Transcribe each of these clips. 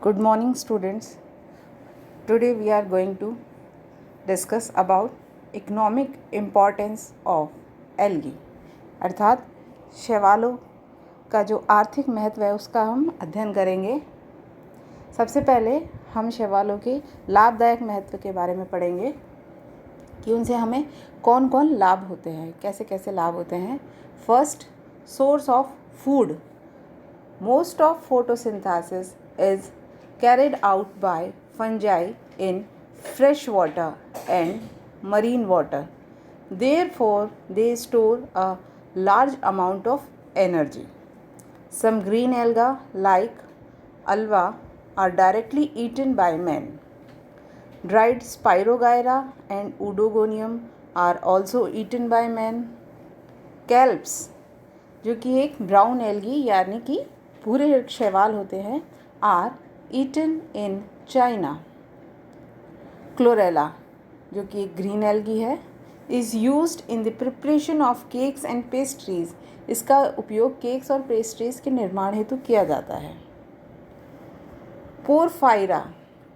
Good morning, students. Today we are going to discuss about economic importance of algae अर्थात शैवालों का जो आर्थिक महत्व है उसका हम अध्ययन करेंगे। सबसे पहले हम शैवालों के लाभदायक महत्व के बारे में पढ़ेंगे कि उनसे हमें कौन कौन लाभ होते हैं, कैसे कैसे लाभ होते हैं। First, source of food. Most of photosynthesis is carried out by fungi in fresh water and marine water. Therefore, they store a large amount of energy. Some green algae like alga are directly eaten by men. Dried Spirogyra and Oedogonium are also eaten by men. Kelps, जो कि एक brown algae यानी कि भूरे शैवाल होते हैं, are eaten in China. Chlorella, जो कि एक ग्रीन एल्गी है, is used in the preparation of cakes and pastries. इसका उपयोग केक्स और पेस्ट्रीज के निर्माण हेतु किया जाता है। Porphyra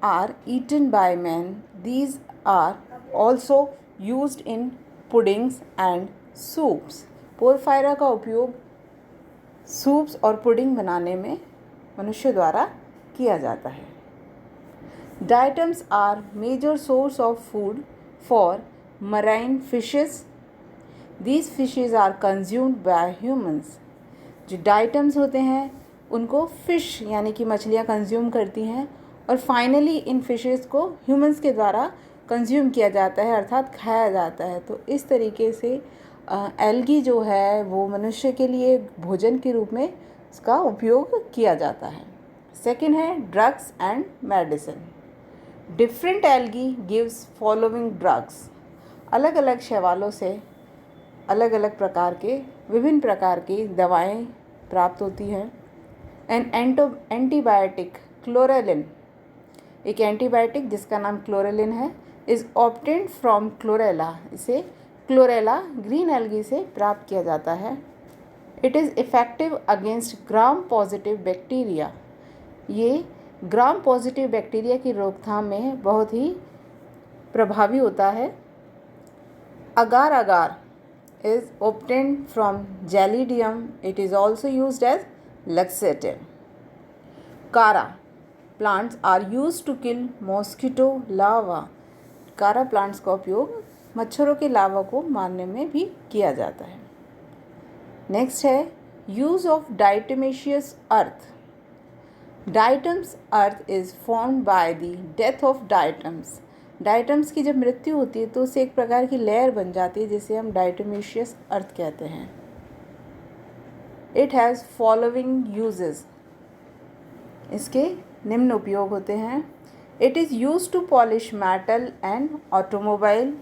are eaten by man. These are also used in puddings and soups. Porphyra का उपयोग सूप्स और पुडिंग बनाने में मनुष्य द्वारा किया जाता है। Diatoms are major source of food for marine fishes. These fishes are consumed by humans. जो डाइटम्स होते हैं उनको फिश यानी कि मछलियाँ कंज्यूम करती हैं और फाइनली इन फिशेस को ह्यूमंस के द्वारा कंज्यूम किया जाता है अर्थात खाया जाता है। तो इस तरीके से एल्गी जो है वो मनुष्य के लिए भोजन के रूप में इसका उपयोग किया जाता है। सेकंड है drugs and medicine. Different algae gives following drugs. अलग अलग शैवालों से अलग अलग प्रकार के विभिन्न प्रकार की दवाएं प्राप्त होती हैं। एन एंटीबायोटिक क्लोरेलिन, एक एंटीबायोटिक जिसका नाम क्लोरेलिन है, इज़ ऑब्टेन्ड फ्रॉम क्लोरेला। इसे क्लोरेला ग्रीन एल्गी से प्राप्त किया जाता है। It is effective against gram positive bacteria. ये ग्राम पॉजिटिव बैक्टीरिया की रोकथाम में बहुत ही प्रभावी होता है। Agar agar is obtained from Gelidium. It is also used as laxative. Chara plants are used to kill mosquito larva. Chara plants का उपयोग मच्छरों के लार्वा को मारने में भी किया जाता है। नेक्स्ट है use of diatomaceous earth. Diatoms earth is formed by the death of diatoms. Diatoms की जब मृत्यु होती है तो उससे एक प्रकार की लेयर बन जाती है जिसे हम डाइटमेशियस अर्थ कहते हैं। It has following uses. इसके निम्न उपयोग होते हैं। It is used to polish metal and automobile.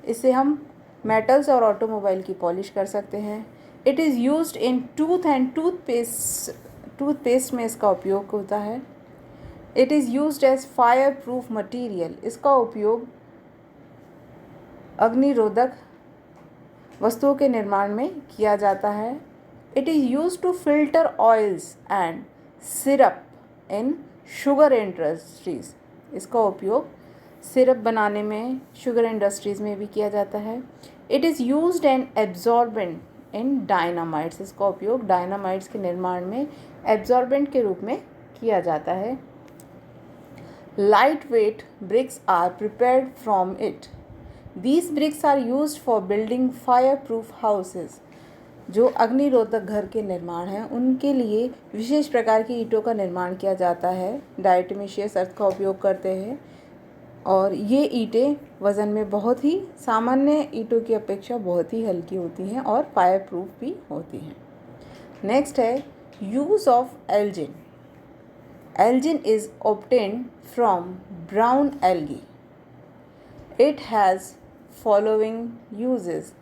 इससे हम मेटल्स और ऑटोमोबाइल की पॉलिश कर सकते हैं। It is used in tooth and toothpaste में इसका उपयोग होता है। It is used as fire proof material. इसका उपयोग अग्निरोधक वस्तुओं के निर्माण में किया जाता है। It is used to filter oils and syrup in sugar industries. इसका उपयोग सिरप बनाने में शुगर इंडस्ट्रीज़ में भी किया जाता है। It is used and absorbent in dynamites. इसका उपयोग डायनामाइट्स के निर्माण में एब्जॉर्बेंट के रूप में किया जाता है। Light weight bricks are prepared from it. These bricks are used for building fire proof houses. जो अग्निरोधक घर के निर्माण हैं उनके लिए विशेष प्रकार की ईंटों का निर्माण किया जाता है। डाइटमेशियस अर्थ का उपयोग करते हैं और ये ईंटें वज़न में बहुत ही सामान्य ईंटों की अपेक्षा बहुत ही हल्की होती हैं और फायर प्रूफ भी होती हैं। नेक्स्ट है use of algin. Algin is obtained from brown algae. It has following uses.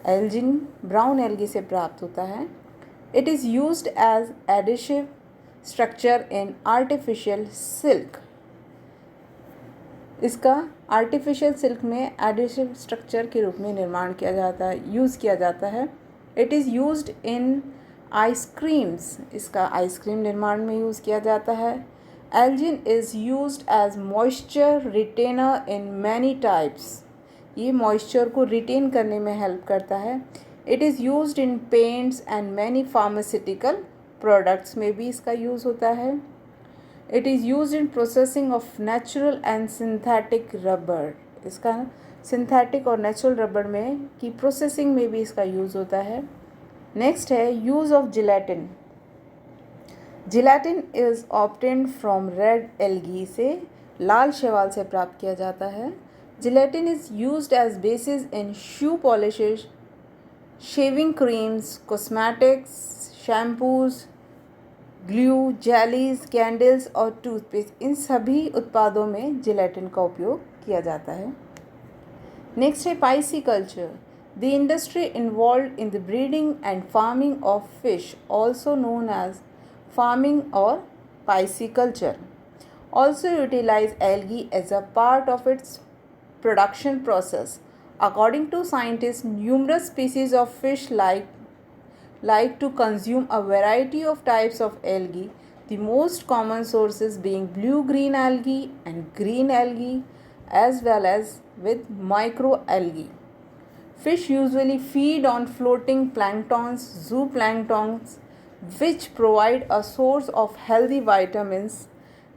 Algin brown algae से प्राप्त होता है। It is used as adhesive structure in artificial silk. इसका आर्टिफिशियल सिल्क में एडिशिव स्ट्रक्चर के रूप में निर्माण किया जाता है, यूज़ किया जाता है। It is used in ice creams. इसका आइसक्रीम निर्माण में यूज़ किया जाता है। Algin is used as moisture retainer in many types. ये moisture को retain करने में help करता है. It is used in paints and many pharmaceutical products में भी इसका use होता है. It is used in processing of natural and synthetic rubber. इसका synthetic और natural rubber में की processing में भी इसका use होता है. Next है use of gelatin. Gelatin is obtained from red algae से लाल शैवाल से प्राप्त किया जाता है. Gelatin is used as basis in shoe polishes, shaving creams, cosmetics, shampoos, glue, jellies, candles और टूथपेस्ट. इन सभी उत्पादों में gelatin का उपयोग किया जाता है. Next है pisciculture. The industry involved in the breeding and farming of fish, also known as farming or pisciculture, also utilize algae as a part of its production process. According to scientists, numerous species of fish like to consume a variety of types of algae, the most common sources being blue-green algae and green algae, as well as with microalgae. Fish usually feed on floating planktons, zooplanktons, which provide a source of healthy vitamins.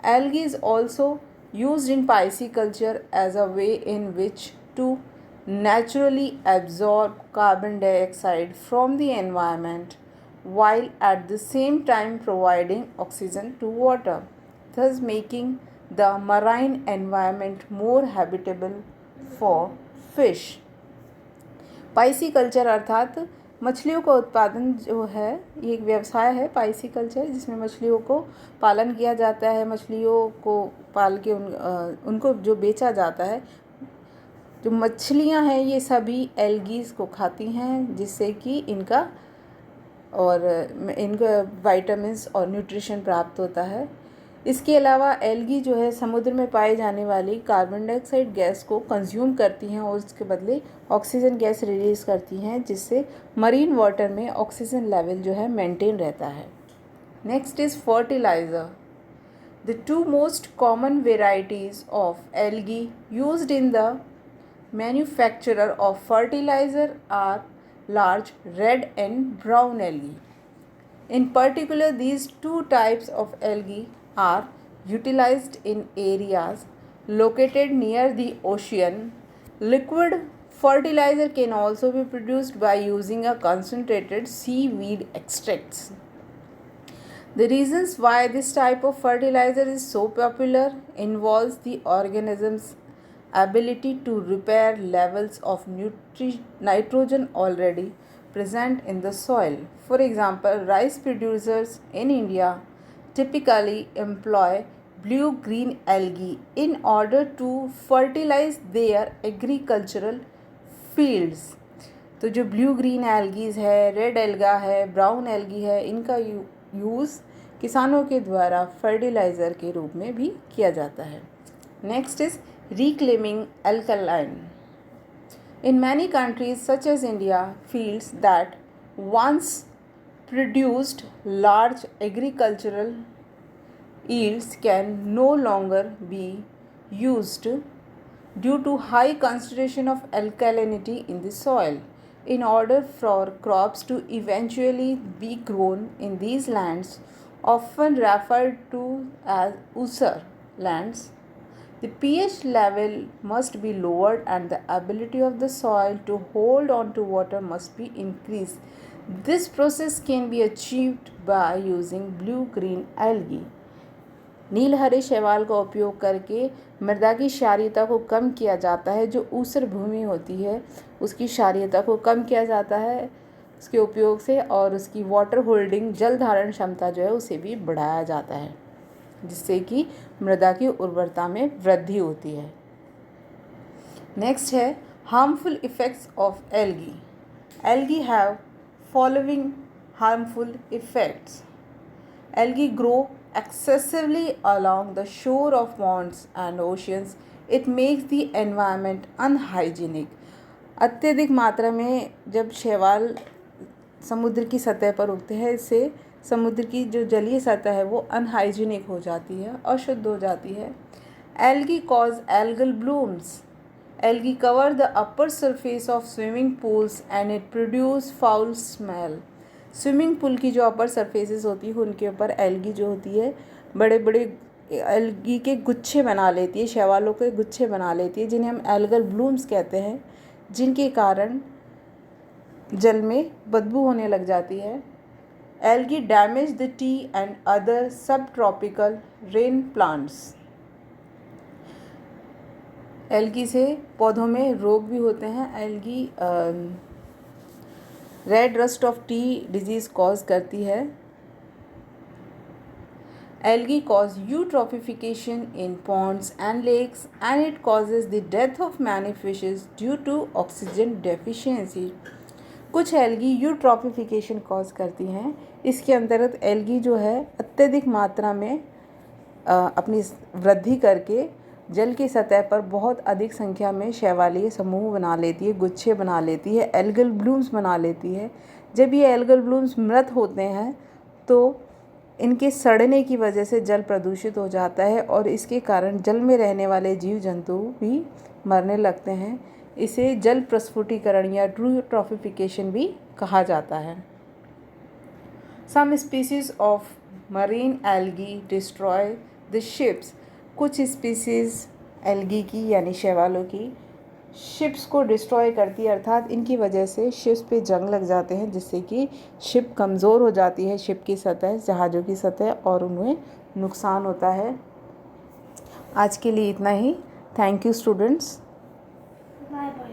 Algae is also used in pisciculture as a way in which to naturally absorb carbon dioxide from the environment while at the same time providing oxygen to water, thus making the marine environment more habitable for fish. पाइसीकल्चर अर्थात मछलियों का उत्पादन जो है, ये एक व्यवसाय है पाइसीकल्चर, जिसमें मछलियों को पालन किया जाता है. मछलियों को पाल के उनको जो बेचा जाता है. जो मछलियां हैं ये सभी एल्गीज को खाती हैं, जिससे कि इनका विटामिन्स और न्यूट्रिशन प्राप्त होता है. इसके अलावा एल्गी जो है समुद्र में पाई जाने वाली कार्बन डाइऑक्साइड गैस को कंज्यूम करती हैं और उसके बदले ऑक्सीजन गैस रिलीज़ करती हैं, जिससे मरीन वाटर में ऑक्सीजन लेवल जो है मेंटेन रहता है. Next is fertiliser. The two most common varieties of algae used in the manufacturer of fertiliser are large red and brown algae. In particular, these two types of algae are utilized in areas located near the ocean. Liquid fertilizer can also be produced by using a concentrated seaweed extracts. The reasons why this type of fertilizer is so popular involves the organism's ability to repair levels of nitrogen already present in the soil. For example, rice producers in India typically employ blue-green algae in order to fertilize their agricultural fields. तो जो blue green algae है, red alga है, brown algae है, इनका use किसानों के द्वारा fertiliser के रूप में भी किया जाता है. Next is reclaiming alkaline. In many countries such as India, fields that once produced large agricultural yields can no longer be used due to high concentration of alkalinity in the soil. In order for crops to eventually be grown in these lands, often referred to as Usar lands, the pH level must be lowered and the ability of the soil to hold on to water must be increased. This process can be achieved by using blue-green algae. नील हरे शैवाल का उपयोग करके मृदा की क्षारीयता को कम किया जाता है. जो ऊसर भूमि होती है उसकी क्षारीयता को कम किया जाता है उसके उपयोग से, और उसकी वाटर होल्डिंग जल धारण क्षमता जो है उसे भी बढ़ाया जाता है, जिससे कि मृदा की उर्वरता में वृद्धि होती है. नेक्स्ट है harmful effects of algae. Algae have following harmful effects. Algae grow excessively along the shore of ponds and oceans. It makes the environment unhygienic. अत्यधिक मात्रा में जब शैवाल समुद्र की सतह पर उगते हैं, इससे समुद्र की जो जलीय सतह है वो अनहाइजीनिक हो जाती है, अशुद्ध हो जाती है। Algae cause algal blooms. Algae cover the upper surface of swimming pools and it produce foul smell. Swimming pool की जो अपर सरफेसेस होती है उनके ऊपर एल्गी जो होती है बड़े बड़े एल्गी के गुच्छे बना लेती है, शैवालों के गुच्छे बना लेती है, जिन्हें हम एल्गल ब्लूम्स कहते हैं, जिनके कारण जल में बदबू होने लग जाती है। Algae damage the T and other सब ट्रॉपिकल रेन प्लांट्स। एल्गी से पौधों में रोग भी होते हैं। Algae red rust of T disease cause करती है। Algae cause eutrophication in ponds and lakes and it causes the death of many fishes due to oxygen deficiency. कुछ एल्गी यूट्रॉफिफिकेशन कॉज करती हैं। इसके अंतर्गत एल्गी जो है अत्यधिक मात्रा में अपनी वृद्धि करके जल की सतह पर बहुत अधिक संख्या में शैवालीय समूह बना लेती है, गुच्छे बना लेती है, एल्गल ब्लूम्स बना लेती है। जब ये एल्गल ब्लूम्स मृत होते हैं तो इनके सड़ने की वजह से जल प्रदूषित हो जाता है और इसके कारण जल में रहने वाले जीव जंतु भी मरने लगते हैं। इसे जल प्रस्फुटीकरण या यूट्रॉफिफिकेशन भी कहा जाता है। Some species of marine algae destroy the ships. कुछ स्पीसीज एल्गी की यानी शैवालों की शिप्स को डिस्ट्रॉय करती है, अर्थात इनकी वजह से शिप्स पे जंग लग जाते हैं, जिससे कि शिप कमज़ोर हो जाती है, शिप की सतह, जहाज़ों की सतह, और उन्हें नुकसान होता है। आज के लिए इतना ही। Thank you students. Bye bye.